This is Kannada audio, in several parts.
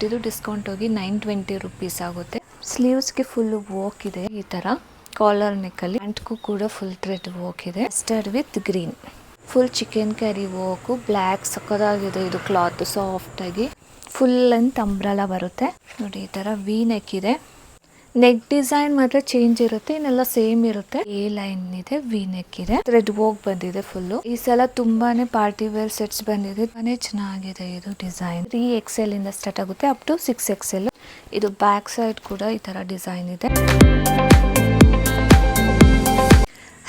ಇದು ಡಿಸ್ಕೌಂಟ್ ಹೋಗಿ 920 ರುಪೀಸ್ ಆಗುತ್ತೆ. ಸ್ಲೀವ್ಸ್ಗೆ ಫುಲ್ ವರ್ಕ್ ಇದೆ. ಈ ತರ ಕಾಲರ್ ನೆಕ್ಕಲ್ಲಿ ಪ್ಯಾಂಟ್ಗೂ ಕೂಡ ಫುಲ್ ಥ್ರೆಡ್ ವರ್ಕ್ ಇದೆ. Mustard with green full chikankari work black ಸಕ್ಕದಾಗಿದೆ. ಇದು ಕ್ಲಾತ್ ಸಾಫ್ಟ್ ಆಗಿ ಫುಲ್ ಲೆಂತ್ ಅಂಬ್ರೆಲಾ ಬರುತ್ತೆ ನೋಡಿ. ಈ ತರ ವಿ ನೆಕ್ ಇದೆ. ನೆಕ್ ಡಿಸೈನ್ ಮಾತ್ರ ಚೇಂಜ್ ಇರುತ್ತೆ, ಇನ್ನೆಲ್ಲ ಸೇಮ್ ಇರುತ್ತೆ. ಎ ಲೈನ್ ಇದೆ, ವಿ ನೆಕ್ ಇದೆ, ಥ್ರೆಡ್ ವರ್ಕ್ ಬಂದಿದೆ ಫುಲ್. ಈ ಸಲ ತುಂಬಾನೇ ಪಾರ್ಟಿ ವೇರ್ ಸೆಟ್ಸ್ ಬಂದಿದೆ, ತುಂಬಾನೇ ಚೆನ್ನಾಗಿದೆ. ಇದು ಡಿಸೈನ್ 3XL ಇಂದ ಸ್ಟಾರ್ಟ್ ಆಗುತ್ತೆ ಅಪ್ ಟು 6XL. ಇದು ಬ್ಯಾಕ್ ಸೈಡ್ ಕೂಡ ಈ ತರ ಡಿಸೈನ್ ಇದೆ.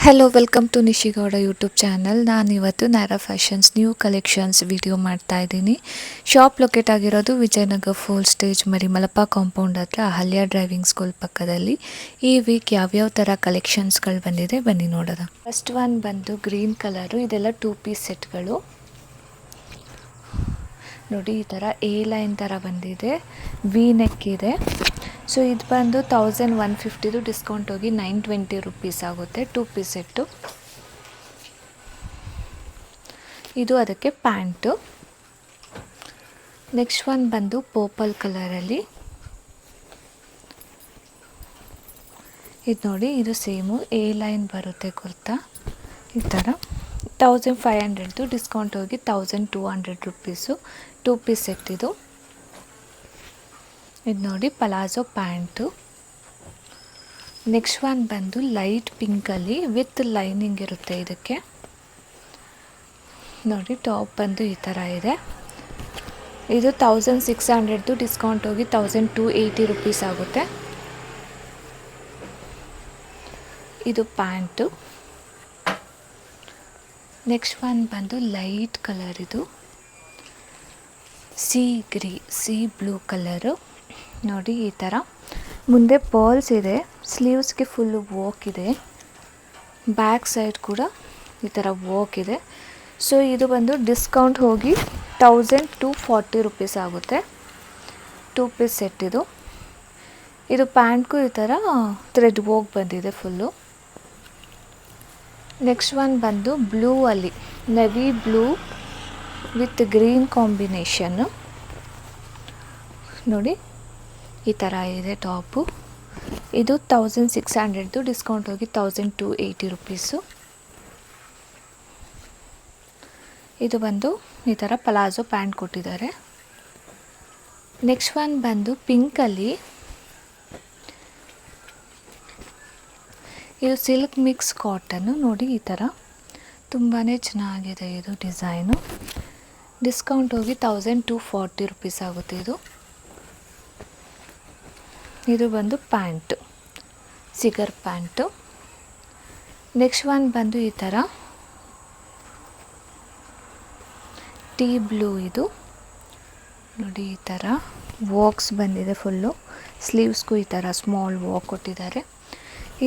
Hello, welcome to Nishi Gowda YouTube channel. ನಾನು ಇವತ್ತು Naira fashions new collections video ಮಾಡ್ತಾ ಇದ್ದೀನಿ. ಶಾಪ್ ಲೊಕೇಟ್ ಆಗಿರೋದು ವಿಜಯನಗರ ಫೋಲ್ ಸ್ಟೇಜ್ ಮರಿಮಲಪ್ಪ ಕಾಂಪೌಂಡ್ ಹತ್ರ ಅಹಲ್ಯ ಡ್ರೈವಿಂಗ್ ಸ್ಕೂಲ್ ಪಕ್ಕದಲ್ಲಿ. ಈ ವೀಕ್ ಯಾವ್ಯಾವ ಥರ ಕಲೆಕ್ಷನ್ಸ್ಗಳು ಬಂದಿದೆ ಬನ್ನಿ ನೋಡೋಣ. ಫಸ್ಟ್ ಒನ್ ಬಂದು ಗ್ರೀನ್ ಕಲರು. ಇದೆಲ್ಲ 2 ಪೀಸ್ ಸೆಟ್ಗಳು ನೋಡಿ. ಈ ಥರ ಎ ಲೈನ್ ಥರ ಬಂದಿದೆ, ವಿ ನೆಕ್ ಇದೆ. ಸೊ ಇದು ಬಂದು 1150 ಡಿಸ್ಕೌಂಟ್ ಹೋಗಿ 920 ರುಪೀಸ್ ಆಗುತ್ತೆ. 2 ಪೀಸ್ ಸೆಟ್ಟು. ಇದು ಅದಕ್ಕೆ ಪ್ಯಾಂಟು. ನೆಕ್ಸ್ಟ್ ಒನ್ ಬಂದು ಪರ್ಪಲ್ ಕಲರಲ್ಲಿ. ಇದು ನೋಡಿ, ಇದು ಸೇಮು ಎ ಲೈನ್ ಬರುತ್ತೆ ಕುರ್ತಾ. ಈ ಥರ 1500 ಡಿಸ್ಕೌಂಟ್ ಹೋಗಿ 1200 ರುಪೀಸು. 2 ಪೀಸ್ ಸೆಟ್ ಇದು. ಇದು ನೋಡಿ ಪಲಾಜೋ ಪ್ಯಾಂಟು. ನೆಕ್ಸ್ಟ್ ಒನ್ ಬಂದು ಲೈಟ್ ಪಿಂಕಲ್ಲಿ ವಿತ್ ಲೈನಿಂಗ್ ಇರುತ್ತೆ ಇದಕ್ಕೆ ನೋಡಿ. ಟಾಪ್ ಬಂದು ಈ ಥರ ಇದೆ. ಇದು 1600 ಡಿಸ್ಕೌಂಟ್ ಹೋಗಿ 1280 ರುಪೀಸ್ ಆಗುತ್ತೆ. ಇದು ಪ್ಯಾಂಟು. ನೆಕ್ಸ್ಟ್ ಒನ್ ಬಂದು ಲೈಟ್ ಕಲರ್. ಇದು ಸಿ ಬ್ಲೂ ಕಲರು ನೋಡಿ. ಈ ಥರ ಮುಂದೆ ಪರ್ಲ್ಸ್ ಇದೆ, ಸ್ಲೀವ್ಸ್ಗೆ ಫುಲ್ ವರ್ಕ್ ಇದೆ, ಬ್ಯಾಕ್ ಸೈಡ್ ಕೂಡ ಈ ಥರ ವರ್ಕ್ ಇದೆ. ಸೊ ಇದು ಬಂದು ಡಿಸ್ಕೌಂಟ್ ಹೋಗಿ 1240 ರುಪೀಸ್ ಆಗುತ್ತೆ. 2 ಪೀಸ್ ಸೆಟ್ ಇದು. ಇದು ಪ್ಯಾಂಟ್ಗೂ ಈ ಥರ ಥ್ರೆಡ್ ವರ್ಕ್ ಬಂದಿದೆ ಫುಲ್ಲು. ನೆಕ್ಸ್ಟ್ ಒನ್ ಬಂದು ಬ್ಲೂ ಅಲ್ಲಿ navy blue with green combination ನೋಡಿ. ಈ ಥರ ಇದೆ ಟಾಪು. ಇದು 1600 ಡಿಸ್ಕೌಂಟ್ ಹೋಗಿ 1280 ರುಪೀಸು. ಇದು ಬಂದು ಈ ಥರ ಪಲಾಜೋ ಪ್ಯಾಂಟ್ ಕೊಟ್ಟಿದ್ದಾರೆ. ನೆಕ್ಸ್ಟ್ ಒನ್ ಬಂದು ಪಿಂಕಲ್ಲಿ. ಇದು ಸಿಲ್ಕ್ ಮಿಕ್ಸ್ ಕಾಟನ್ನು ನೋಡಿ. ಈ ಥರ ತುಂಬಾ ಚೆನ್ನಾಗಿದೆ ಇದು ಡಿಸೈನು. ಡಿಸ್ಕೌಂಟ್ ಹೋಗಿ 1240 ರುಪೀಸ್ ಆಗುತ್ತೆ ಇದು. ಇದು ಬಂದು pant, cigar pant. Next one ಬಂದು ಈ ಥರ ಟೀ ಬ್ಲೂ. ಇದು ನೋಡಿ, ಈ ಥರ ವರ್ಕ್ಸ್ ಬಂದಿದೆ ಫುಲ್ಲು. ಸ್ಲೀವ್ಸ್ಗೂ ಈ ಥರ ಸ್ಮಾಲ್ ವರ್ಕ್ ಕೊಟ್ಟಿದ್ದಾರೆ.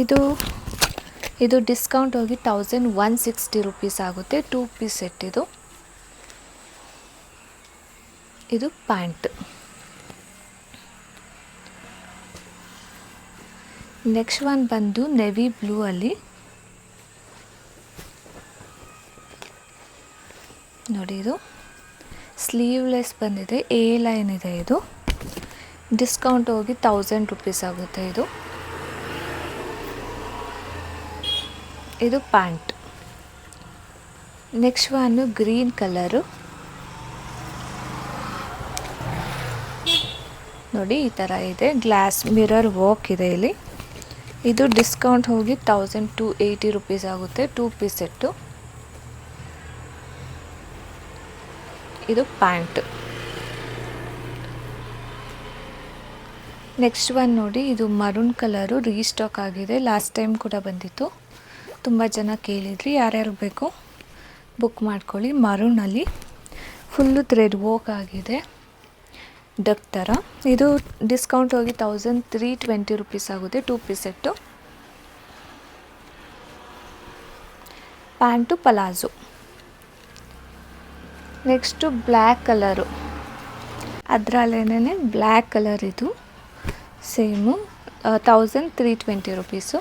ಇದು ಡಿಸ್ಕೌಂಟ್ ಹೋಗಿ 1160 ರುಪೀಸ್ ಆಗುತ್ತೆ. 2 ಪೀಸ್ ಸೆಟ್ ಇದು. ಇದು ಪ್ಯಾಂಟ್. ನೆಕ್ಸ್ಟ್ ಒನ್ ಬಂದು ನೆವಿ ಬ್ಲೂ ಅಲ್ಲಿ ನೋಡಿ. ಇದು ಸ್ಲೀವ್ಲೆಸ್ ಬಂದಿದೆ, ಎ ಲೈನ್ ಇದೆ. ಇದು ಡಿಸ್ಕೌಂಟ್ ಹೋಗಿ 1000 ರುಪೀಸ್ ಆಗುತ್ತೆ ಇದು. ಇದು pant. Next one green colour ನೋಡಿ. ಈ ಥರ ಇದೆ, ಗ್ಲಾಸ್ ಮಿರರ್ ವರ್ಕ್ ಇದೆ ಇಲ್ಲಿ. ಇದು ಡಿಸ್ಕೌಂಟ್ ಹೋಗಿ 1280 ರುಪೀಸ್ ಆಗುತ್ತೆ. 2 ಪೀಸ್ ಸೆಟ್ಟು. ಇದು ಪ್ಯಾಂಟ್. ನೆಕ್ಸ್ಟ್ ಒನ್ ನೋಡಿ, ಇದು ಮರೂನ್ ಕಲರು ರೀಸ್ಟಾಕ್ ಆಗಿದೆ. ಲಾಸ್ಟ್ ಟೈಮ್ ಕೂಡ ಬಂದಿತ್ತು, ತುಂಬ ಜನ ಕೇಳಿದ್ರಿ. ಯಾರ್ಯಾರು ಬೇಕು ಬುಕ್ ಮಾಡ್ಕೊಳ್ಳಿ. ಮರೂನಲ್ಲಿ ಫುಲ್ಲು ಥ್ರೆಡ್ ವರ್ಕ್ ಆಗಿದೆ, ಡಕ್ ಥರ. ಇದು ಡಿಸ್ಕೌಂಟ್ ಹೋಗಿ 1320 ರುಪೀಸ್ ಆಗುತ್ತೆ. 2 piece set. Pant palazzo. Next black colour, ಅದರಲ್ಲೇನೆ ಬ್ಲ್ಯಾಕ್ ಕಲರ್. ಇದು ಸೇಮು 1320 ರುಪೀಸು.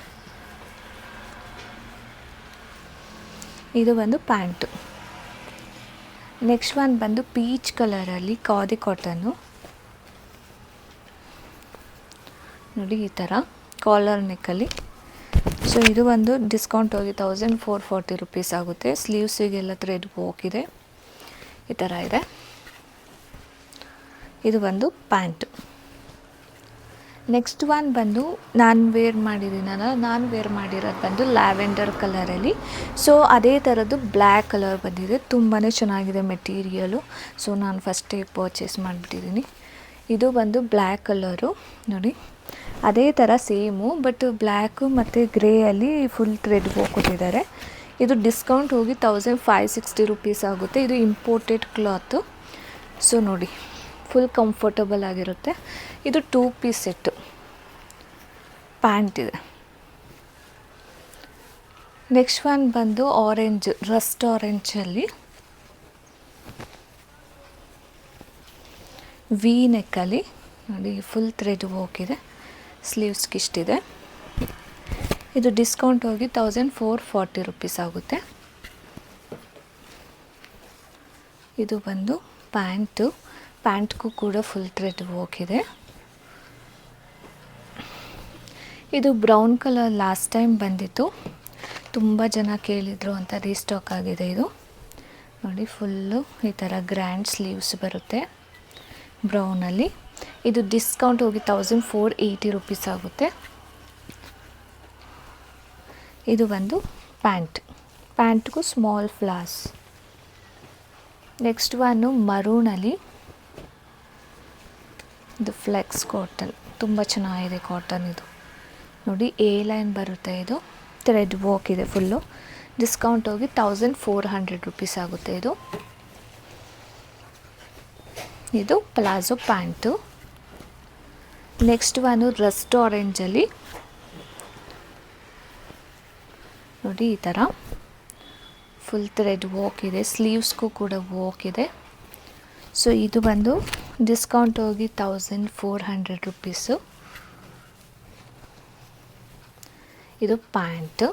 ಇದು ಬಂದು ಪ್ಯಾಂಟು. ನೆಕ್ಸ್ಟ್ ಒನ್ ಬಂದು ಪೀಚ್ ಕಲರಲ್ಲಿ ಖಾದಿ ಕಾಟನ್ನು ನೋಡಿ ಈ ಥರ ಕಾಲರ್ ನೆಕ್ಕಲ್ಲಿ. ಸೊ ಇದು ಒಂದು ಡಿಸ್ಕೌಂಟ್ ಹೋಗಿ 1440 ರುಪೀಸ್ ಆಗುತ್ತೆ. ಸ್ಲೀವ್ಸಿಗೆಲ್ಲ ಥ್ರೆಡ್ ಹೋಗಿದೆ, ಈ ಥರ ಇದೆ. ಇದು ಒಂದು ಪ್ಯಾಂಟು. ನೆಕ್ಸ್ಟ್ ಒನ್ ಬಂದು ನಾನು ವೇರ್ ಮಾಡಿರೋದು ಬಂದು ಲ್ಯಾವೆಂಡರ್ ಕಲರಲ್ಲಿ. ಸೊ ಅದೇ ಥರದ್ದು ಬ್ಲ್ಯಾಕ್ ಕಲರ್ ಬಂದಿದೆ, ತುಂಬಾ ಚೆನ್ನಾಗಿದೆ ಮೆಟೀರಿಯಲು. ಸೊ ನಾನು ಫಸ್ಟೇ ಪರ್ಚೇಸ್ ಮಾಡಿಬಿಟ್ಟಿದ್ದೀನಿ. ಇದು ಬಂದು ಬ್ಲ್ಯಾಕ್ ಕಲರು ನೋಡಿ, ಅದೇ ಥರ ಸೇಮು, ಬಟ್ ಬ್ಲ್ಯಾಕು ಮತ್ತು ಗ್ರೇಯಲ್ಲಿ ಫುಲ್ ಥ್ರೆಡ್ ಕೊಟ್ಟಿದ್ದಾರೆ. ಇದು ಡಿಸ್ಕೌಂಟ್ ಹೋಗಿ 1560 ರುಪೀಸ್ ಆಗುತ್ತೆ. ಇದು ಇಂಪೋರ್ಟೆಡ್ ಕ್ಲಾತು. ಸೊ ನೋಡಿ, ಫುಲ್ ಕಂಫರ್ಟಬಲ್ ಆಗಿರುತ್ತೆ. ಇದು 2 ಪೀಸ್ ಸೆಟ್ಟು ಪ್ಯಾಂಟ್ ಇದೆ. ನೆಕ್ಸ್ಟ್ ಒನ್ ಬಂದು ಆರೆಂಜ್, ರಸ್ಟ್ ಆರೆಂಜಲ್ಲಿ ವಿ ನೆಕ್ಕಲ್ಲಿ ನೋಡಿ ಫುಲ್ ಥ್ರೆಡ್ ಹೋಗಿದೆ. ಸ್ಲೀವ್ಸ್ಗೆ ಇಷ್ಟಿದೆ. ಇದು ಡಿಸ್ಕೌಂಟ್ ಹೋಗಿ 1440 ರುಪೀಸ್ ಆಗುತ್ತೆ. ಇದು ಬಂದು ಪ್ಯಾಂಟ್ಗೂ ಕೂಡ ಫುಲ್ ಥ್ರೆಡ್ ಹೋಗಿದೆ. ಇದು ಬ್ರೌನ್ ಕಲರ್ ಲಾಸ್ಟ್ ಟೈಮ್ ಬಂದಿತ್ತು, ತುಂಬ ಜನ ಕೇಳಿದರು ಅಂತ ರೀಸ್ಟಾಕ್ ಆಗಿದೆ. ಇದು ನೋಡಿ ಫುಲ್ಲು ಈ ಥರ ಗ್ರ್ಯಾಂಡ್ ಸ್ಲೀವ್ಸ್ ಬರುತ್ತೆ ಬ್ರೌನಲ್ಲಿ. ಇದು ಡಿಸ್ಕೌಂಟ್ ಹೋಗಿ 1480 ರುಪೀಸ್ ಆಗುತ್ತೆ. ಇದು ಒಂದು ಪ್ಯಾಂಟ್ಗೂ ಸ್ಮಾಲ್ ಫ್ಲಾಸ್. ನೆಕ್ಸ್ಟ್ ಒನ್ನು ಮರೂನಲ್ಲಿ, ಇದು ಫ್ಲೆಕ್ಸ್ ಕಾಟನ್, ತುಂಬ ಚೆನ್ನಾಗಿದೆ ಕಾಟನ್. ಇದು ನೋಡಿ ಎ ಲೈನ್ ಬರುತ್ತೆ, ಇದು ಥ್ರೆಡ್ ವರ್ಕ್ ಇದೆ ಫುಲ್ಲು. ಡಿಸ್ಕೌಂಟ್ ಹೋಗಿ 1400 ರುಪೀಸ್ ಆಗುತ್ತೆ. ಇದು palazzo pant. Next one rust ಆರೆಂಜಲ್ಲಿ ನೋಡಿ ಈ ಥರ ಫುಲ್ ಥ್ರೆಡ್ ವರ್ಕ್ ಇದೆ, ಸ್ಲೀವ್ಸ್ಗೂ ಕೂಡ ವರ್ಕ್ ಇದೆ. ಸೊ ಇದು ಬಂದು ಡಿಸ್ಕೌಂಟ್ ಹೋಗಿ 1400 ರುಪೀಸು. ಇದು ಪ್ಯಾಂಟು.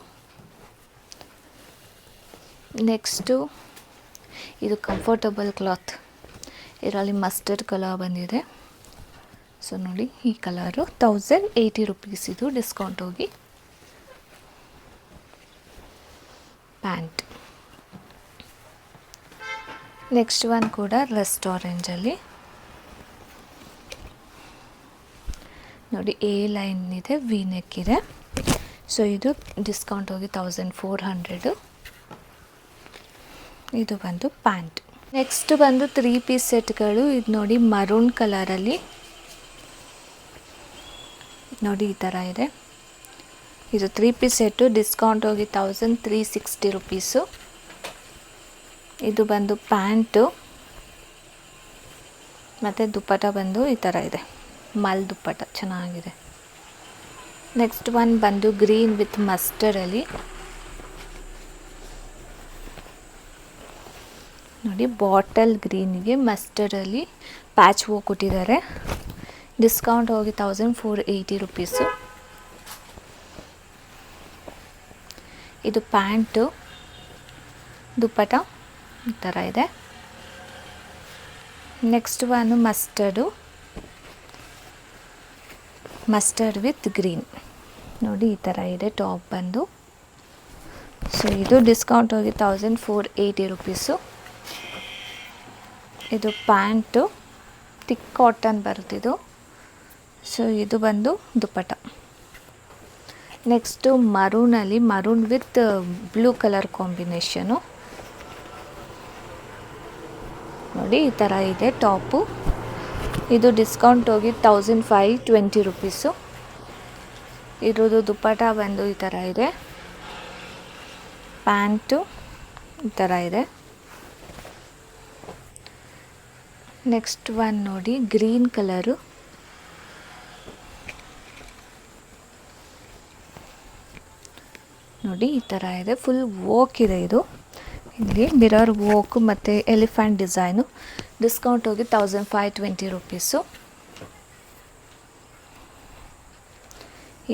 ನೆಕ್ಸ್ಟು ಇದು ಕಂಫರ್ಟಬಲ್ ಕ್ಲಾತ್, ಇದರಲ್ಲಿ ಮಸ್ಟರ್ಡ್ ಕಲರ್ ಬಂದಿದೆ. ಸೊ ನೋಡಿ ಈ ಕಲರು 1080 ರುಪೀಸ್. ಇದು ಡಿಸ್ಕೌಂಟ್ ಹೋಗಿ ಪ್ಯಾಂಟ್. ನೆಕ್ಸ್ಟ್ ಒನ್ ಕೂಡ ರಸ್ಟ್ ಆರೆಂಜಲ್ಲಿ ನೋಡಿ ಎ ಲೈನ್ ಇದೆ, ವಿ ನೆಕ್ ಇದೆ. ಸೊ ಇದು ಡಿಸ್ಕೌಂಟ್ ಹೋಗಿ 1400. ಇದು ಬಂದು ಪ್ಯಾಂಟ್. ನೆಕ್ಸ್ಟ್ ಬಂದು 3 ಪೀಸ್ ಸೆಟ್ಗಳು. ಇದು ನೋಡಿ ಮರೂನ್ ಕಲರಲ್ಲಿ ನೋಡಿ ಈ ಥರ ಇದೆ. ಇದು 3 ಪೀಸ್ ಸೆಟ್ಟು, ಡಿಸ್ಕೌಂಟ್ ಹೋಗಿ 1360 ರುಪೀಸು. ಇದು ಬಂದು ಪ್ಯಾಂಟು ಮತ್ತು ದುಪ್ಪಟ ಬಂದು ಈ ಥರ ಇದೆ, ಮಲ್ ದುಪ್ಪಟ ಚೆನ್ನಾಗಿದೆ. ನೆಕ್ಸ್ಟ್ ಒನ್ ಬಂದು ಗ್ರೀನ್ ವಿತ್ ಮಸ್ಟರ್ಡಲ್ಲಿ ನೋಡಿ, ಬಾಟಲ್ ಗ್ರೀನ್ಗೆ ಮಸ್ಟರ್ಡಲ್ಲಿ ಪ್ಯಾಚ್ ವರ್ಕ್ ಕೊಟ್ಟಿದ್ದಾರೆ. ಡಿಸ್ಕೌಂಟ್ ಹೋಗಿ 1480 ರುಪೀಸು. ಇದು ಪ್ಯಾಂಟು, ದುಪ್ಪಟ ಈ ಥರ ಇದೆ. Next one mustard with green ನೋಡಿ ಈ ಥರ ಇದೆ ಟಾಪ್ ಬಂದು. ಸೊ ಇದು ಡಿಸ್ಕೌಂಟ್ ಹೋಗಿ 1480 ರುಪೀಸು. ಇದು ಪ್ಯಾಂಟು, ಥಿಕ್ ಕಾಟನ್ ಬರುತ್ತಿದ್ದು. ಸೊ ಇದು ಬಂದು dupatta. Next maroon with blue colour combination ನೋಡಿ ಈ ಥರ ಇದೆ ಟಾಪು. ಇದು ಡಿಸ್ಕೌಂಟ್ ಹೋಗಿ 1520 ರುಪೀಸು. ಇರೋದು ದುಪ್ಪಟ ಬಂದು ಈ ಥರ ಇದೆ, ಪ್ಯಾಂಟು ಈ ಥರ ಇದೆ. ನೆಕ್ಸ್ಟ್ ಒನ್ ನೋಡಿ ಗ್ರೀನ್ ಕಲರು ನೋಡಿ ಈ ಥರ ಇದೆ, ಫುಲ್ ವೋಕ್ ಇದೆ. ಇದು ಇಲ್ಲಿ ಮಿರರ್ ವೋಕು ಮತ್ತು ಎಲಿಫೆಂಟ್ ಡಿಸೈನು. ಡಿಸ್ಕೌಂಟ್ ಹೋಗಿ 1520 ರುಪೀಸು.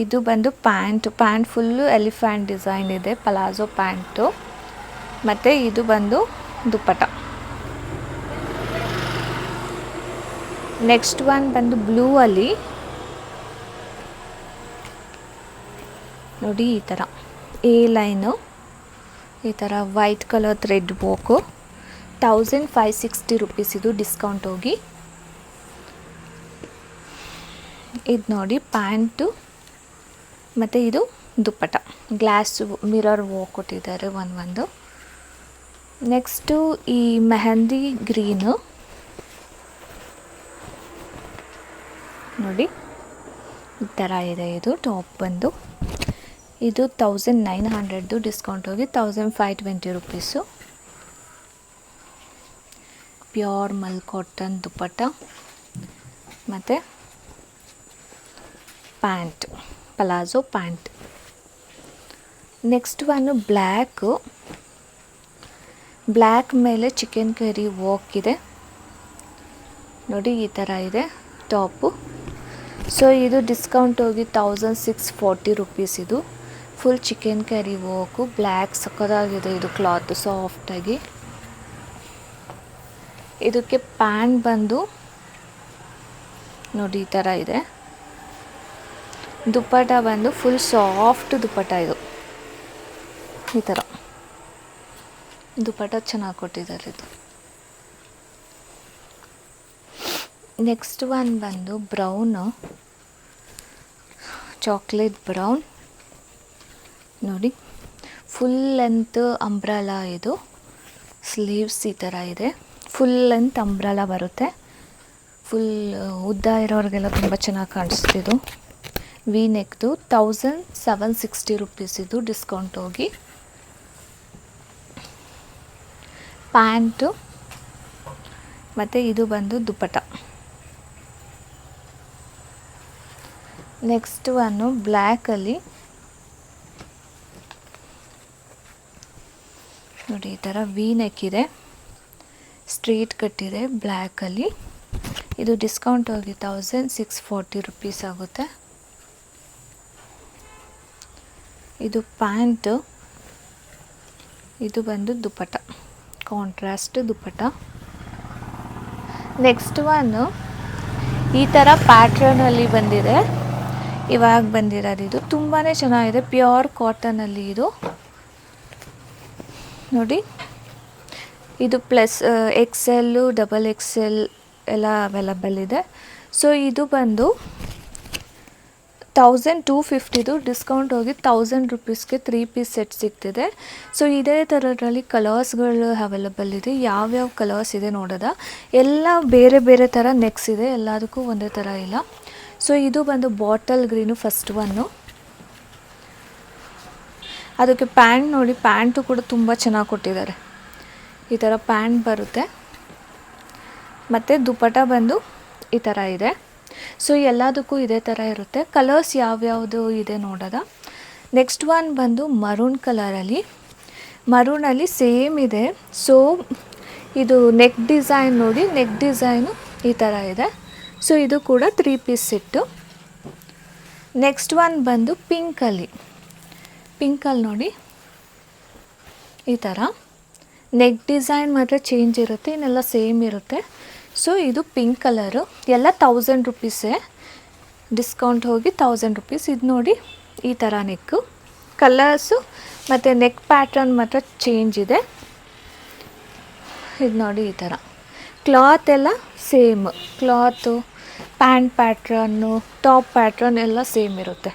ಇದು ಬಂದು ಪ್ಯಾಂಟ್ ಫುಲ್ಲು ಎಲಿಫೆಂಟ್ ಡಿಸೈನ್ ಇದೆ, ಪಲಾಜೋ ಪ್ಯಾಂಟು. ಮತ್ತು ಇದು ಬಂದು ದುಪ್ಪಟ. ನೆಕ್ಸ್ಟ್ ಒನ್ ಬಂದು ಬ್ಲೂ ಅಲ್ಲಿ ನೋಡಿ ಈ ಥರ ಎ ಲೈನು, ಈ ಥರ white colour thread work. 1560 rupees ಇದು ಡಿಸ್ಕೌಂಟ್ ಹೋಗಿ. ಇದು ನೋಡಿ ಪ್ಯಾಂಟು ಮತ್ತು ಇದು ದುಪ್ಪಟ, ಗ್ಲಾಸ್ ಮಿರರ್ ವರ್ಕ್ ಕೊಟ್ಟಿದ್ದಾರೆ ಒಂದು. ನೆಕ್ಸ್ಟು ಈ ಮೆಹಂದಿ ಗ್ರೀನು ನೋಡಿ ಈ ಥರ ಇದೆ. ಇದು ಟಾಪ್ ಬಂದು ಇದು 1900 ಡಿಸ್ಕೌಂಟ್ ಹೋಗಿ 1520 ರುಪೀಸು. ಪ್ಯೂರ್ ಮಲ್ ಕಾಟನ್ ದುಪ್ಪಟ ಮತ್ತು pant, palazzo pant. Next one black ಮೇಲೆ ಚಿಕನ್ ಕರಿ ವರ್ಕ್ ಇದೆ ನೋಡಿ, ಈ ಥರ ಇದೆ ಟಾಪು. ಸೊ ಇದು ಡಿಸ್ಕೌಂಟ್ ಹೋಗಿ 1640 ರುಪೀಸ್. ಇದು full chikankari work, black ಸಕ್ಕದಾಗಿದೆ ಇದು ಕ್ಲಾತ್ ಸಾಫ್ಟಾಗಿ. ಇದಕ್ಕೆ ಪ್ಯಾಂಟ್ ಬಂದು ನೋಡಿ ಈ ಥರ ಇದೆ. ದುಪ್ಪಟ ಬಂದು ಫುಲ್ ಸಾಫ್ಟ್ ದುಪ್ಪಟ, ಇದು ಈ ಥರ ದುಪ್ಪಟ ಚೆನ್ನಾಗಿ ಕೊಟ್ಟಿದ್ದಾರೆ ಇದು. ನೆಕ್ಸ್ಟ್ ಒನ್ ಬಂದು ಬ್ರೌನು, ಚಾಕ್ಲೇಟ್ ಬ್ರೌನ್ ನೋಡಿ, ಫುಲ್ ಲೆಂತ್ ಅಂಬ್ರೆಲಾ. ಇದು ಸ್ಲೀವ್ಸ್ ಈ ಥರ ಇದೆ, ಫುಲ್ ಲೆಂತ್ ಅಂಬ್ರೆಲಾ ಬರುತ್ತೆ. ಫುಲ್ ಉದ್ದ ಇರೋರಿಗೆಲ್ಲ ತುಂಬ ಚೆನ್ನಾಗಿ ಕಾಣಿಸ್ತಿದ್ದು. ವಿ ನೆಕ್ದು 1760 ರುಪೀಸ್ ಇದು ಡಿಸ್ಕೌಂಟ್ ಹೋಗಿ. ಪ್ಯಾಂಟು ಮತ್ತು ಇದು ಬಂದು ದುಪ್ಪಟ. ನೆಕ್ಸ್ಟ್ ಒನ್ನು ಬ್ಲ್ಯಾಕಲ್ಲಿ ನೋಡಿ ಈ ಥರ ವಿ ನೆಕ್ ಇದೆ, ಸ್ಟ್ರೇಟ್ ಕಟ್ಟಿದೆ ಬ್ಲ್ಯಾಕಲ್ಲಿ. ಇದು ಡಿಸ್ಕೌಂಟ್ ಹೋಗಿ 1640 ರುಪೀಸ್ ಆಗುತ್ತೆ. ಇದು ಪ್ಯಾಂಟು, ಇದು ಬಂದು dupatta, contrast dupatta. Next one ಈ ಥರ ಪ್ಯಾಟ್ರನಲ್ಲಿ ಬಂದಿದೆ, ಇವಾಗ ಬಂದಿರೋದು. ಇದು ತುಂಬಾ ಚೆನ್ನಾಗಿದೆ, ಪ್ಯೂರ್ ಕಾಟನಲ್ಲಿ ಇದು ನೋಡಿ. ಇದು ಪ್ಲಸ್ XL, XXL ಎಲ್ಲ ಅವೈಲಬಲ್ ಇದೆ. ಸೊ ಇದು ಬಂದು 1250 ಡಿಸ್ಕೌಂಟ್ ಹೋಗಿ 1000 ರುಪೀಸ್ಗೆ 3 ಪೀಸ್ ಸೆಟ್ ಸಿಗ್ತಿದೆ. ಸೊ ಇದೇ ಥರದಲ್ಲಿ ಕಲರ್ಸ್ಗಳು ಅವೈಲಬಲ್ ಇದೆ. ಯಾವ್ಯಾವ ಕಲರ್ಸ್ ಇದೆ ನೋಡೋದ, ಎಲ್ಲ ಬೇರೆ ಬೇರೆ ಥರ ನೆಕ್ಸ್ ಇದೆ, ಎಲ್ಲದಕ್ಕೂ ಒಂದೇ ಥರ ಇಲ್ಲ. ಸೊ ಇದು ಬಂದು ಬಾಟಲ್ ಗ್ರೀನು ಫಸ್ಟ್ ಒನ್ನು. ಅದಕ್ಕೆ ಪ್ಯಾಂಟ್ ನೋಡಿ, ಪ್ಯಾಂಟು ಕೂಡ ತುಂಬ ಚೆನ್ನಾಗಿ ಕೊಟ್ಟಿದ್ದಾರೆ. ಈ ಥರ ಪ್ಯಾಂಟ್ ಬರುತ್ತೆ ಮತ್ತು ದುಪ್ಪಟ ಬಂದು ಈ ಥರ ಇದೆ. ಸೊ ಎಲ್ಲದಕ್ಕೂ ಇದೇ ಥರ ಇರುತ್ತೆ. ಕಲರ್ಸ್ ಯಾವ್ಯಾವುದು ಇದೆ ನೋಡೋದ. ನೆಕ್ಸ್ಟ್ ಒನ್ ಬಂದು ಮರೂನ್ ಕಲರಲ್ಲಿ, ಮರೂನಲ್ಲಿ ಸೇಮ್ ಇದೆ. ಸೊ ಇದು ನೆಕ್ ಡಿಸೈನ್ ನೋಡಿ, ನೆಕ್ ಡಿಸೈನು ಈ ಥರ ಇದೆ. ಸೊ ಇದು ಕೂಡ 3 ಪೀಸ್ ಸೆಟ್ಟು. ನೆಕ್ಸ್ಟ್ ಒನ್ ಬಂದು ಪಿಂಕಲ್ಲಿ ನೋಡಿ ಈ ಥರ ನೆಕ್ ಡಿಸೈನ್ ಮಾತ್ರ ಚೇಂಜ್ ಇರುತ್ತೆ, ಇನ್ನೆಲ್ಲ ಸೇಮ್ ಇರುತ್ತೆ. ಸೊ ಇದು ಪಿಂಕ್ ಕಲರು, ಎಲ್ಲ 1000 ರುಪೀಸೇ, ಡಿಸ್ಕೌಂಟ್ ಹೋಗಿ 1000 ರುಪೀಸ್. ಇದು ನೋಡಿ ಈ ಥರ ನೆಕ್ಕು, ಕಲರ್ಸು ಮತ್ತು ನೆಕ್ ಪ್ಯಾಟ್ರನ್ ಮಾತ್ರ ಚೇಂಜ್ ಇದೆ. ಇದು ನೋಡಿ ಈ ಥರ ಕ್ಲಾತ್ ಎಲ್ಲ same, cloth pant pattern top pattern ಎಲ್ಲ ಸೇಮ್ ಇರುತ್ತೆ.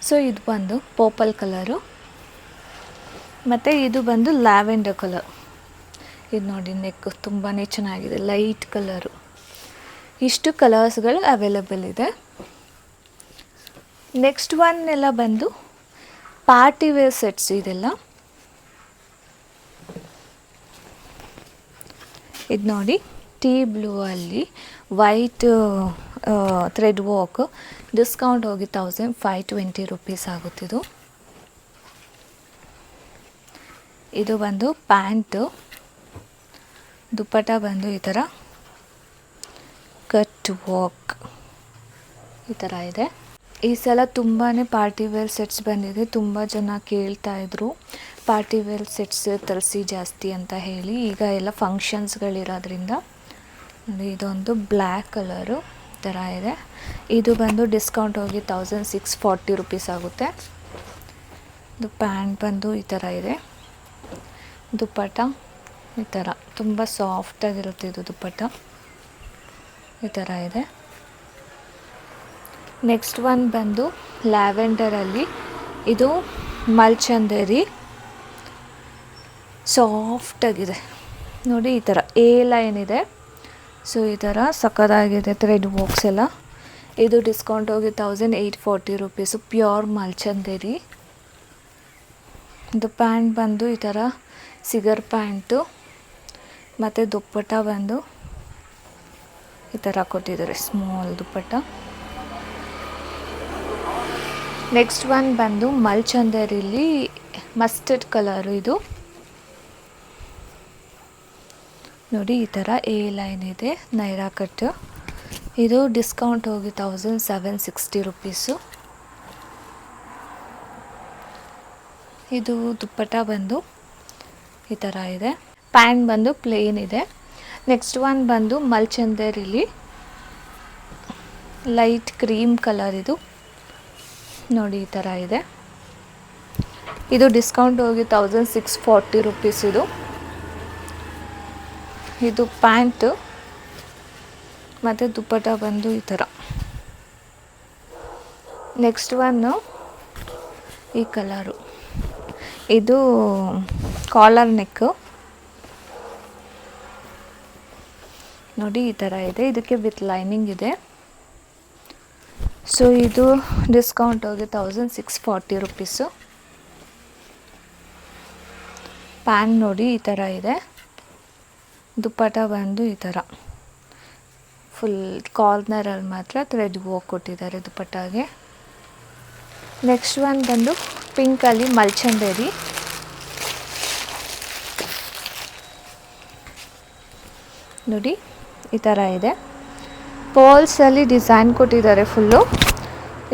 ಸೊ ಇದು ಬಂದು ಪರ್ಪಲ್ ಕಲರು ಮತ್ತು ಇದು ಬಂದು ಲ್ಯಾವೆಂಡರ್ ಕಲರ್. ಇದು ನೋಡಿ ನೆಕ್ ತುಂಬಾ ಚೆನ್ನಾಗಿದೆ, ಲೈಟ್ ಕಲರು. ಇಷ್ಟು ಕಲರ್ಸ್ಗಳು ಅವೈಲಬಲ್ ಇದೆ. ನೆಕ್ಸ್ಟ್ ಒನ್ ಎಲ್ಲ ಬಂದು ಪಾರ್ಟಿ ವೇರ್ ಸೆಟ್ಸ್. ಇದೆಲ್ಲ ಇದು ನೋಡಿ ಟೀ ಬ್ಲೂ ಅಲ್ಲಿ ವೈಟ್ ಥ್ರೆಡ್ ವರ್ಕ್, ಡಿಸ್ಕೌಂಟ್ ಹೋಗಿ 1520 ರುಪೀಸ್ ಆಗುತ್ತಿದ್ದು. ಇದು ಬಂದು ಪ್ಯಾಂಟು, ದುಪ್ಪಟ ಬಂದು ಈ ಥರ ಕಟ್ ವರ್ಕ್ ಈ ಥರ ಇದೆ. ಈ ಸಲ ತುಂಬಾ ಪಾರ್ಟಿ ವೇರ್ ಸೆಟ್ಸ್ ಬಂದಿದೆ. ತುಂಬ ಜನ ಕೇಳ್ತಾಯಿದ್ರು ಪಾರ್ಟಿ ವೇರ್ ಸೆಟ್ಸ್ ತರಿಸಿ ಜಾಸ್ತಿ ಅಂತ ಹೇಳಿ. ಈಗ ಎಲ್ಲ ಫಂಕ್ಷನ್ಸ್ಗಳಿರೋದ್ರಿಂದ ನೋಡಿ, ಇದೊಂದು ಬ್ಲ್ಯಾಕ್ ಕಲರು ಥರ ಇದೆ. ಇದು ಬಂದು ಡಿಸ್ಕೌಂಟ್ ಹೋಗಿ 1640 ರುಪೀಸ್ ಆಗುತ್ತೆ. ಇದು ಪ್ಯಾಂಟ್ ಬಂದು ಈ ಥರ ಇದೆ. ದುಪ್ಪಟ್ಟ ಈ ಥರ ತುಂಬ ಸಾಫ್ಟಾಗಿರುತ್ತೆ. ಇದು ದುಪ್ಪಟ್ಟ ಈ ಥರ ಇದೆ. ನೆಕ್ಸ್ಟ್ ಒನ್ ಬಂದು ಲ್ಯಾವೆಂಡರಲ್ಲಿ, ಇದು ಮಲ್ಚಂದೇರಿ ಸಾಫ್ಟಾಗಿದೆ ನೋಡಿ. ಈ ಥರ ಎ ಲೈನ್ ಇದೆ. ಸೊ ಈ ಥರ ಸಕ್ಕದಾಗಿದೆ ಥ್ರೆಡ್ ವರ್ಕ್ಸ್ ಎಲ್ಲ. ಇದು ಡಿಸ್ಕೌಂಟ್ ಹೋಗಿ 1840 ರುಪೀಸು. ಪ್ಯೂರ್ ಮಲ್ಚಂದೇರಿ. ಇದು ಪ್ಯಾಂಟ್ ಬಂದು ಈ ಥರ ಸಿಗರ್ ಪ್ಯಾಂಟು ಮತ್ತು ದುಪ್ಪಟ್ಟ ಬಂದು ಈ ಥರ ಕೊಟ್ಟಿದ್ದಾರೆ, ಸ್ಮಾಲ್ ದುಪ್ಪಟ್ಟ. ನೆಕ್ಸ್ಟ್ ಒನ್ ಬಂದು ಮಲ್ಚಂದೇರಿಲಿ ಮಸ್ಟರ್ಡ್ ಕಲರು. ಇದು ನೋಡಿ ಈ ಥರ ಎ ಲೈನ್ ಇದೆ, ನೈರಾ ಕಟ್. ಇದು ಡಿಸ್ಕೌಂಟ್ ಹೋಗಿ 1760 ರುಪೀಸು. ಇದು ದುಪ್ಪಟ್ಟ ಬಂದು ಈ ಥರ ಇದೆ. ಪ್ಯಾಂಟ್ ಬಂದು ಪ್ಲೇನ್ ಇದೆ. ನೆಕ್ಸ್ಟ್ ಒನ್ ಬಂದು ಮಲ್ಚಂದೇರಿಲಿ ಲೈಟ್ ಕ್ರೀಮ್ ಕಲರ್. ಇದು ನೋಡಿ ಈ ಥರ ಇದೆ. ಇದು ಡಿಸ್ಕೌಂಟ್ ಹೋಗಿ 1640 ರುಪೀಸ್. ಇದು ಪ್ಯಾಂಟು ಮತ್ತು ದುಪ್ಪಟ್ಟ ಬಂದು ಈ ಥರ. ನೆಕ್ಸ್ಟ್ ಒನ್ನು ಈ ಕಲರು. ಇದು ಕಾಲರ್ ನೆಕ್ ನೋಡಿ ಈ ಥರ ಇದೆ. ಇದಕ್ಕೆ ವಿತ್ ಲೈನಿಂಗ್ ಇದೆ. ಸೊ ಇದು ಡಿಸ್ಕೌಂಟ್ ಹೋಗಿ 1640 ರುಪೀಸು. ಪ್ಯಾಂಟ್ ನೋಡಿ ಈ ಥರ ಇದೆ. ದುಪ್ಪಟ್ಟ ಬಂದು ಈ ಥರ ಫುಲ್ ಕಾರ್ನರಲ್ಲಿ ಮಾತ್ರ ಥ್ರೆಡ್ ವರ್ಕ್ ಕೊಟ್ಟಿದ್ದಾರೆ ದುಪ್ಪಟ್ಟಾಗೆ. ನೆಕ್ಸ್ಟ್ ಒನ್ ಬಂದು ಪಿಂಕಲ್ಲಿ ಮಲ್ಚಂದೇರಿ. ನೋಡಿ ಈ ಥರ ಇದೆ. ಪರ್ಲ್ಸಲ್ಲಿ ಡಿಸೈನ್ ಕೊಟ್ಟಿದ್ದಾರೆ ಫುಲ್ಲು.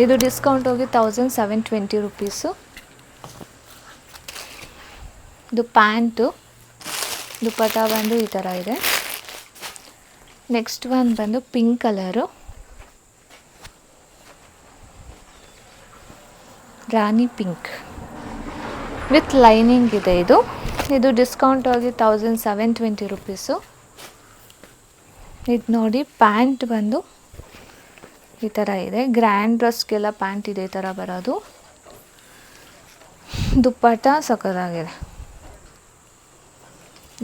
ಇದು ಡಿಸ್ಕೌಂಟ್ ಹೋಗಿ 1720 ರುಪೀಸು. ಇದು ಪ್ಯಾಂಟು, ದುಪ್ಪಟ್ಟ ಬಂದು ಈ ಥರ ಇದೆ. ನೆಕ್ಸ್ಟ್ ಒನ್ ಬಂದು pink colour, Rani pink with lining ಇದೆ. ಇದು ಡಿಸ್ಕೌಂಟ್ ಹೋಗಿ 1720 ರುಪೀಸು. ಇದು ನೋಡಿ ಪ್ಯಾಂಟ್ ಬಂದು ಈ ಥರ ಇದೆ. ಗ್ರ್ಯಾಂಡ್ ಡ್ರೆಸ್ಗೆಲ್ಲ ಪ್ಯಾಂಟ್ ಇದೆ ಈ ಥರ ಬರೋದು. ದುಪ್ಪಟ್ಟ ಸಕ್ಕತ್ತಾಗಿದೆ.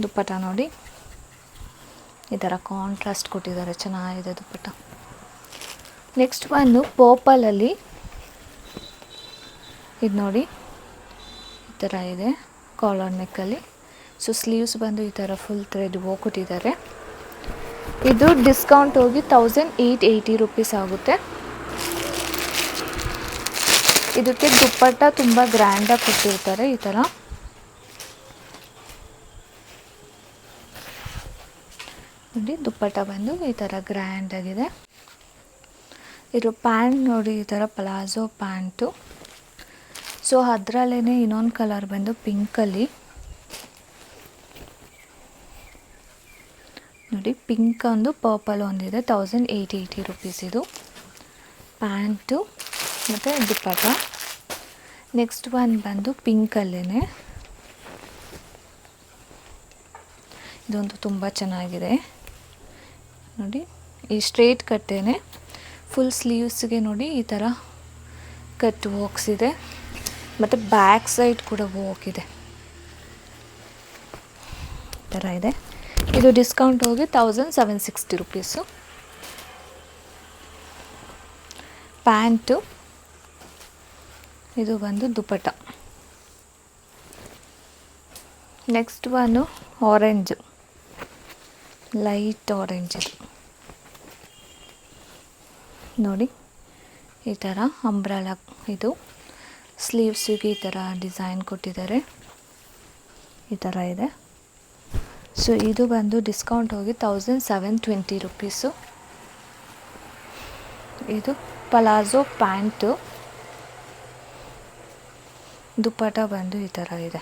ದುಪ್ಪಟ್ಟ ನೋಡಿ ಈ ಥರ ಕಾಂಟ್ರಾಸ್ಟ್ ಕೊಟ್ಟಿದ್ದಾರೆ, ಚೆನ್ನಾಗಿದೆ ದುಪ್ಪಟ್ಟ. Next one ಪರ್ಪಲಲ್ಲಿ. ಇದು ನೋಡಿ ಈ ಥರ ಇದೆ ಕಾಲರ್ ನೆಕ್ಕಲ್ಲಿ. ಸೊ ಸ್ಲೀವ್ಸ್ ಬಂದು ಈ ಥರ ಫುಲ್ ಥ್ರೆಡ್ ವರ್ಕ್ ಕೊಟ್ಟಿದ್ದಾರೆ. ಇದು ಡಿಸ್ಕೌಂಟ್ ಹೋಗಿ 1880 ರುಪೀಸ್ ಆಗುತ್ತೆ. ಇದಕ್ಕೆ ದುಪ್ಪಟ್ಟ ತುಂಬ ಗ್ರ್ಯಾಂಡಾಗಿ ಕೊಟ್ಟಿರ್ತಾರೆ ಈ ಥರ. ನೋಡಿ ದುಪ್ಪಟ್ಟ ಬಂದು ಈ ಥರ ಗ್ರ್ಯಾಂಡ್ ಆಗಿದೆ. ಇದು ಪ್ಯಾಂಟ್ ನೋಡಿ ಈ ಥರ ಪ್ಲಾಜೋ ಪ್ಯಾಂಟು. ಸೊ ಅದರಲ್ಲೇ ಇನ್ನೊಂದು ಕಲರ್ ಬಂದು ಪಿಂಕಲ್ಲಿ ನೋಡಿ. ಪಿಂಕ್ ಒಂದು ಪರ್ಪಲ್ ಒಂದಿದೆ. 1880 ರುಪೀಸ್ ಇದು ಪ್ಯಾಂಟು ಮತ್ತು ದುಪ್ಪಟ್ಟ. ನೆಕ್ಸ್ಟ್ ಒನ್ ಬಂದು ಪಿಂಕಲ್ಲೇ. ಇದೊಂದು ತುಂಬ ಚೆನ್ನಾಗಿದೆ ನೋಡಿ. ಈ ಸ್ಟ್ರೇಟ್ ಕಟ್ಟೇನೆ ಫುಲ್ ಸ್ಲೀವ್ಸ್ಗೆ ನೋಡಿ ಈ ಥರ ಕಟ್ ವರ್ಕ್ಸ್ ಇದೆ ಮತ್ತು ಬ್ಯಾಕ್ ಸೈಡ್ ಕೂಡ ವರ್ಕ್ ಇದೆ ಈ ಥರ ಇದೆ. ಇದು ಡಿಸ್ಕೌಂಟ್ ಹೋಗಿ 1760 ರುಪೀಸು. ಪ್ಯಾಂಟು, ಇದು ಬಂದು dupatta. Next one orange, light orange ನೋಡಿ ಈ ಥರ ಅಂಬ್ರೆಲಾ. ಇದು ಸ್ಲೀವ್ಸಿಗೆ ಈ ಥರ ಡಿಸೈನ್ ಕೊಟ್ಟಿದ್ದಾರೆ ಈ ಥರ ಇದೆ. ಸೊ ಇದು ಬಂದು ಡಿಸ್ಕೌಂಟ್ ಹೋಗಿ 1720 ರುಪೀಸು. ಇದು ಪಲಾಜೋ ಪ್ಯಾಂಟು, ದುಪ್ಪಟ್ಟ ಬಂದು ಈ ಥರ ಇದೆ.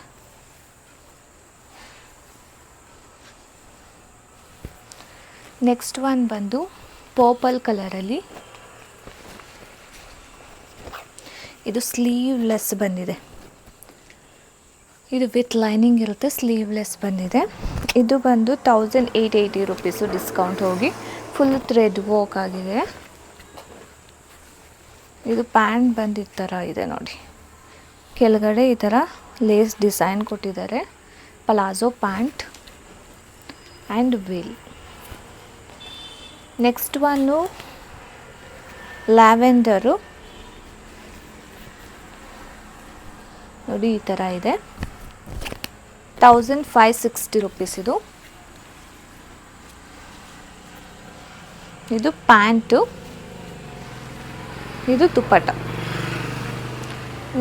ನೆಕ್ಸ್ಟ್ ಒನ್ ಬಂದು ಪರ್ಪಲ್ ಕಲರಲ್ಲಿ. ಇದು ಸ್ಲೀವ್ಲೆಸ್ ಬಂದಿದೆ ಇದು ವಿತ್ ಲೈನಿಂಗ್ ಇರುತ್ತೆ, ಸ್ಲೀವ್ಲೆಸ್ ಬಂದಿದೆ. ಇದು ಬಂದು 1880 ರುಪೀಸು ಡಿಸ್ಕೌಂಟ್ ಹೋಗಿ. ಫುಲ್ ಥ್ರೆಡ್ ವರ್ಕ್ ಆಗಿದೆ. ಇದು ಪ್ಯಾಂಟ್ ಬಂದು ಈ ಥರ ಇದೆ ನೋಡಿ, ಕೆಳಗಡೆ ಈ ಥರ ಲೇಸ್ ಡಿಸೈನ್ ಕೊಟ್ಟಿದ್ದಾರೆ. Palazzo pant and veil. Next one lavender ನೋಡಿ, ಈ ಥರ ಇದೆ. 1560 ರುಪೀಸ್ ಇದು. ಇದು ಪ್ಯಾಂಟು, ಇದು ದುಪ್ಪಟ್ಟ.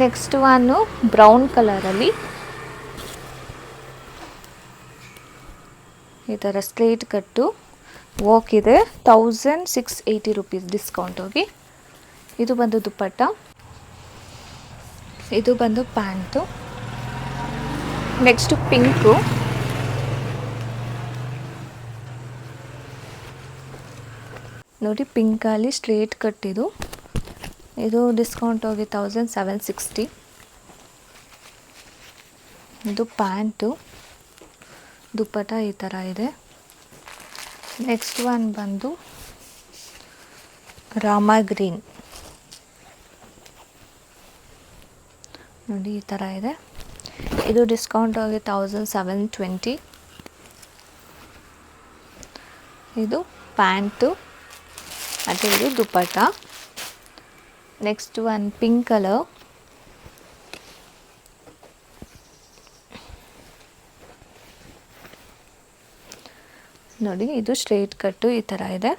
ನೆಕ್ಸ್ಟ್ ಒನ್ನು ಬ್ರೌನ್ ಕಲರಲ್ಲಿ ಈ ಥರ ಸ್ಟ್ರೇಟ್ ಕಟ್ಟು ವರ್ಕ್ ಇದೆ. 1680 ರುಪೀಸ್ ಡಿಸ್ಕೌಂಟ್ ಹೋಗಿ. ಇದು ಬಂದು ದುಪ್ಪಟ್ಟ, ಇದು ಬಂದು ಪ್ಯಾಂಟು. ನೆಕ್ಸ್ಟು ಪಿಂಕು, ನೋಡಿ ಪಿಂಕಲ್ಲಿ ಸ್ಟ್ರೇಟ್ ಕಟ್ಟಿದು. ಇದು ಡಿಸ್ಕೌಂಟ್ ಹೋಗಿ 1760. ಇದು ಪ್ಯಾಂಟು, ದುಪ್ಪಟ್ಟ ಈ ಥರ ಇದೆ. ನೆಕ್ಸ್ಟ್ ಒನ್ ಬಂದು ರಾಮ ಗ್ರೀನ್ ನೋಡಿ, ಈ ಥರ ಇದೆ. ಇದು ಡಿಸ್ಕೌಂಟ್ ಹೋಗಿ 1720. ಇದು ಪ್ಯಾಂಟು ಮತ್ತು ಇದು ದುಪ್ಪಟ್ಟ. ನೆಕ್ಸ್ಟ್ ಒನ್ ಪಿಂಕ್ ಕಲರ್, ನೋಡಿ ಇದು ಸ್ಟ್ರೇಟ್ ಕಟ್ಟು ಈ ಥರ ಇದೆ.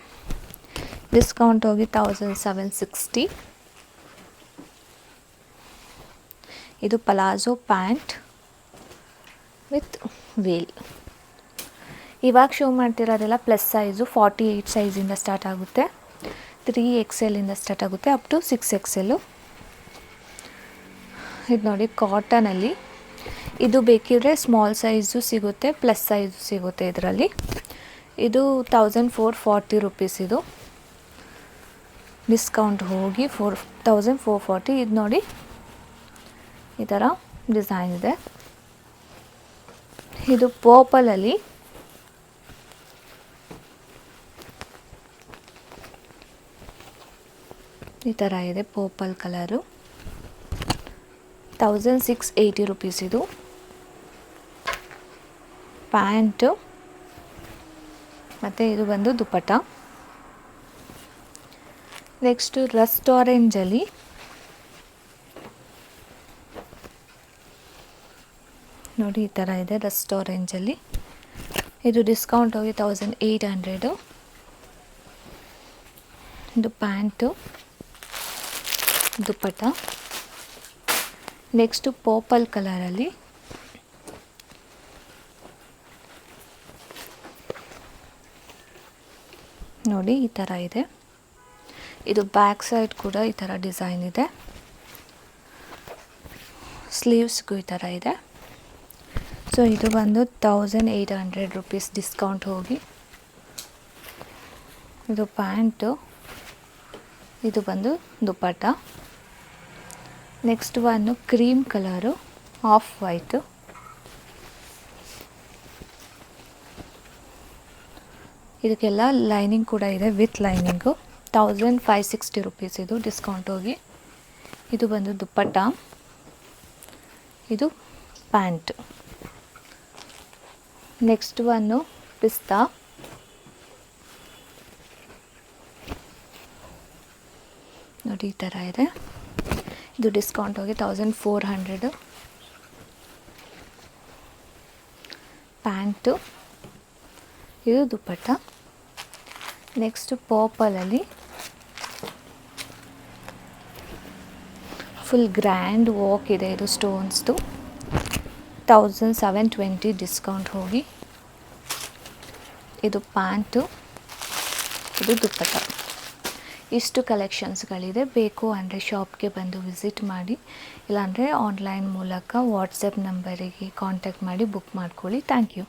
ಡಿಸ್ಕೌಂಟ್ ಹೋಗಿ 1760. ಇದು ಪಲಾಜೋ ಪ್ಯಾಂಟ್ ವಿತ್ ವೇಲ್. ಇವಾಗ ಶೋ ಮಾಡ್ತಿರೋದೆಲ್ಲ ಪ್ಲಸ್ ಸೈಜು. 48 ಸೈಜಿಂದ ಸ್ಟಾರ್ಟ್ ಆಗುತ್ತೆ, 3XL ಸ್ಟಾರ್ಟ್ ಆಗುತ್ತೆ ಅಪ್ ಟು 6XL. ಇದು ನೋಡಿ ಕಾಟನಲ್ಲಿ. ಇದು ಬೇಕಿದ್ರೆ ಸ್ಮಾಲ್ ಸೈಜು ಸಿಗುತ್ತೆ, ಪ್ಲಸ್ ಸೈಜು ಸಿಗುತ್ತೆ ಇದರಲ್ಲಿ. ಇದು 1440 ರುಪೀಸ್. ಇದು ಡಿಸ್ಕೌಂಟ್ ಹೋಗಿ 1440. ಇದು ನೋಡಿ ಈ ಥರ ಡಿಸೈನ್ ಇದೆ. ಇದು ಪರ್ಪಲಲ್ಲಿ ಈ ಥರ ಇದೆ, ಪರ್ಪಲ್ ಕಲರು. 1680 ರುಪೀಸ್ ಇದು. ಪ್ಯಾಂಟು ಮತ್ತು ಇದು ಬಂದು ದುಪ್ಪಟ್ಟ. ನೆಕ್ಸ್ಟು ರಸ್ಟ್ ಆರೆಂಜಲ್ಲಿ ನೋಡಿ ಈ ಥರ ಇದೆ, ರಸ್ಟ್ ಆರೆಂಜಲ್ಲಿ. ಇದು ಡಿಸ್ಕೌಂಟ್ ಹೋಗಿ 1800. ಇದು ಪ್ಯಾಂಟು, ದುಪ್ಪಟ್ಟ. ನೆಕ್ಸ್ಟು ಪರ್ಪಲ್ ಕಲರಲ್ಲಿ ನೋಡಿ ಈ ಥರ ಇದೆ. ಇದು ಬ್ಯಾಕ್ ಸೈಡ್ ಕೂಡ ಈ ಥರ ಡಿಸೈನ್ ಇದೆ. ಸ್ಲೀವ್ಸ್ಗೂ ಈ ಥರ ಇದೆ. ಸೊ ಇದು ಬಂದು 1800 ರುಪೀಸ್ ಡಿಸ್ಕೌಂಟ್ ಹೋಗಿ. ಇದು ಪ್ಯಾಂಟು, ಇದು ಬಂದು ದುಪ್ಪಟ್ಟ. ನೆಕ್ಸ್ಟ್ ಒಂದು ಕ್ರೀಮ್ ಕಲರು, ಆಫ್ ವೈಟು. ಇದಕ್ಕೆಲ್ಲ ಲೈನಿಂಗ್ ಕೂಡ ಇದೆ, ವಿತ್ ಲೈನಿಂಗು. 1560 ರುಪೀಸ್ ಇದು ಡಿಸ್ಕೌಂಟ್ ಹೋಗಿ. ಇದು ಬಂದು ದುಪ್ಪಟ್ಟ, ಇದು ಪ್ಯಾಂಟ್. ನೆಕ್ಸ್ಟ್ ಒಂದು ಪಿಸ್ತಾ, ನೋಡಿ ಈ ಥರ ಇದೆ. ಇದು ಡಿಸ್ಕೌಂಟ್ ಹೋಗಿ 1400. ಪ್ಯಾಂಟು, ಇದು ದುಪ್ಪಟ್ಟ. ನೆಕ್ಸ್ಟು ಪರ್ಪಲಲ್ಲಿ ಫುಲ್ ಗ್ರ್ಯಾಂಡ್ ವರ್ಕ್ ಇದೆ, ಇದು ಸ್ಟೋನ್ಸ್ದು. 1720 ಡಿಸ್ಕೌಂಟ್ ಹೋಗಿ. ಇದು ಪ್ಯಾಂಟು, ಇದು ದುಪ್ಪಟ್ಟ. ಇಷ್ಟು ಕಲೆಕ್ಷನ್ಸ್ಗಳಿದೆ. ಬೇಕು ಅಂದರೆ ಶಾಪ್ಗೆ ಬಂದು ವಿಸಿಟ್ ಮಾಡಿ, ಇಲ್ಲಾಂದರೆ ಆನ್ಲೈನ್ ಮೂಲಕ ವಾಟ್ಸಪ್ ನಂಬರಿಗೆ ಕಾಂಟ್ಯಾಕ್ಟ್ ಮಾಡಿ ಬುಕ್ ಮಾಡ್ಕೊಳ್ಳಿ. Thank you.